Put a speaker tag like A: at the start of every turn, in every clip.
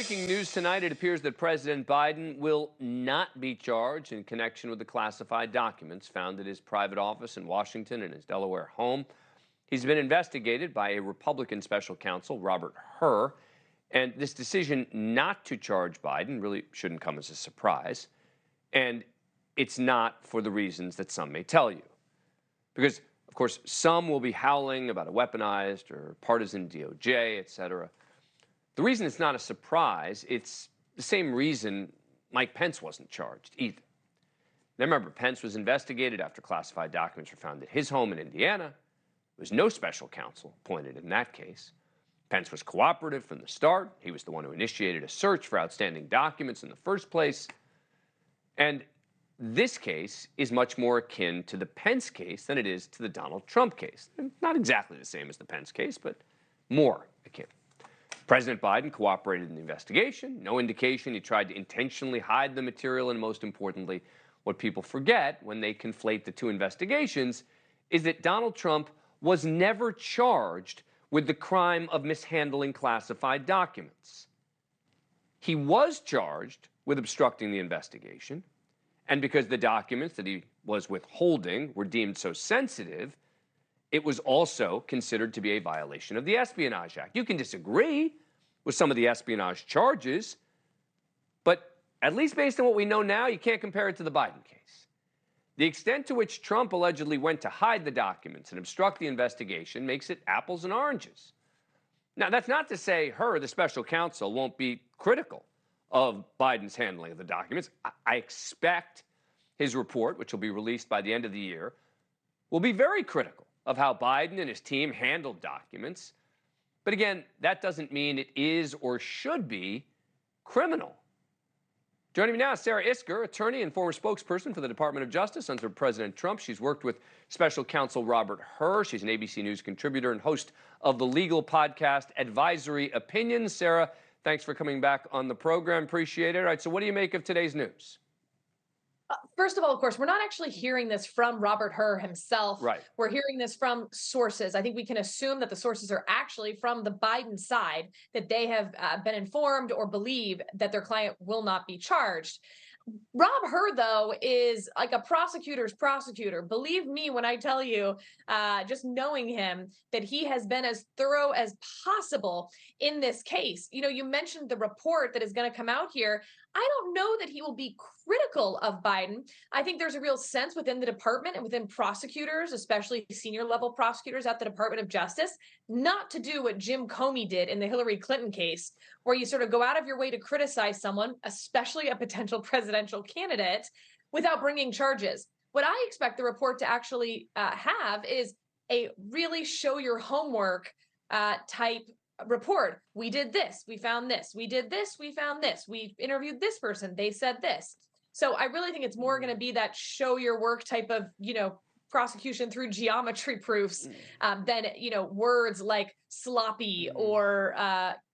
A: breaking news tonight. It appears that President Biden will not be charged in connection with the classified documents found at his private office in Washington and his Delaware home. He's been investigated by a Republican special counsel, Robert Hur, and this decision not to charge Biden really shouldn't come as a surprise. And it's not for the reasons that some may tell you. Because, of course, some will be howling about a weaponized or partisan DOJ, etc. The reason it's not a surprise, it's the same reason Mike Pence wasn't charged either. Now remember, Pence was investigated after classified documents were found at his home in Indiana. There was no special counsel appointed in that case. Pence was cooperative from the start. He was the one who initiated a search for outstanding documents in the first place. And this case is much more akin to the Pence case than it is to the Donald Trump case. Not exactly the same as the Pence case, but more akin. President Biden cooperated in the investigation. No indication he tried to intentionally hide the material. And most importantly, what people forget when they conflate the two investigations is that Donald Trump was never charged with the crime of mishandling classified documents. He was charged with obstructing the investigation. And because the documents that he was withholding were deemed so sensitive, it was also considered to be a violation of the Espionage Act. You can disagree with some of the espionage charges, but at least based on what we know now, you can't compare it to the Biden case. The extent to which Trump allegedly went to hide the documents and obstruct the investigation makes it apples and oranges. Now, that's not to say Hur, the special counsel, won't be critical of Biden's handling of the documents. I expect his report, which will be released by the end of the year, will be very critical of how Biden and his team handled documents. But again, that doesn't mean it is or should be criminal. Joining me now is Sarah Isgur, attorney and former spokesperson for the Department of Justice under President Trump. She's worked with special counsel Robert Hur. She's an ABC News contributor and host of the legal podcast Advisory Opinions. Sarah, thanks for coming back on the program. Appreciate it. All right, so what do you make of today's news?
B: First of all, of course, we're not actually hearing this from Robert Hur himself.
A: Right.
B: We're hearing this from sources. I think we can assume that the sources are actually from the Biden side, that they have been informed or believe that their client will not be charged. Rob Hur, though, is like a prosecutor's prosecutor. Believe me when I tell you, just knowing him, that he has been as thorough as possible in this case. You know, you mentioned the report that is going to come out here. I don't know that he will be critical of Biden. I think there's a real sense within the department and within prosecutors, especially senior level prosecutors at the Department of Justice, not to do what Jim Comey did in the Hillary Clinton case, where you sort of go out of your way to criticize someone, especially a potential presidential candidate, without bringing charges. What I expect the report to actually have is a really show your homework type report. We did this, we found this, we did this, we found this, we interviewed this person, they said this. So I really think it's more going to be that show your work type of, prosecution through geometry proofs than, words like sloppy or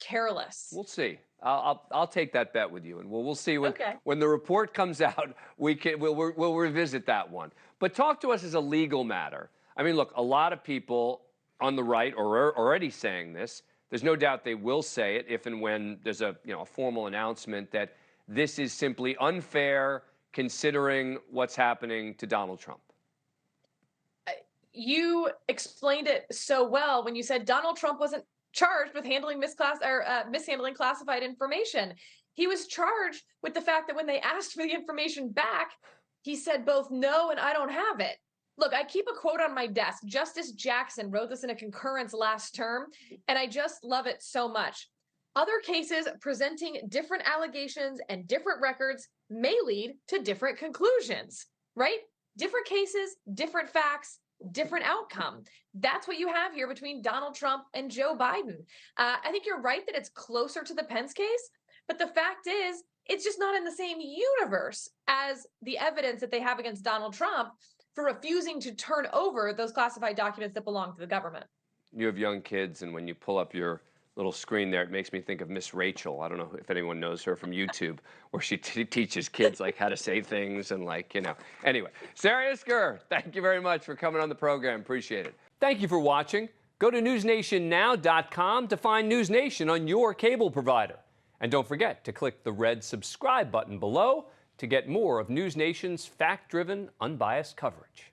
B: careless.
A: We'll see. I'll take that bet with you, and we'll see when the report comes out. We'll revisit that one. But talk to us as a legal matter. I mean, look, a lot of people on the right are already saying this. There's no doubt they will say it if and when there's a formal announcement that this is simply unfair considering what's happening to Donald Trump.
B: You explained it so well when you said Donald Trump wasn't charged with mishandling classified information. He was charged with the fact that when they asked for the information back, he said both no and I don't have it. Look, I keep a quote on my desk. Justice Jackson wrote this in a concurrence last term, and I just love it so much. Other cases presenting different allegations and different records may lead to different conclusions, right? Different cases, different facts, different outcome. That's what you have here between Donald Trump and Joe Biden. I think you're right that it's closer to the Pence case, but the fact is, it's just not in the same universe as the evidence that they have against Donald Trump for refusing to turn over those classified documents that belong to the government.
A: You have young kids, and when you pull up your little screen there, it makes me think of Miss Rachel. I don't know if anyone knows her from YouTube, where she teaches kids like how to say things and Anyway, Sarah Isgur, thank you very much for coming on the program. Appreciate it. Thank you for watching. Go to newsnationnow.com to find NewsNation on your cable provider. And don't forget to click the red subscribe button below to get more of NewsNation's fact-driven, unbiased coverage.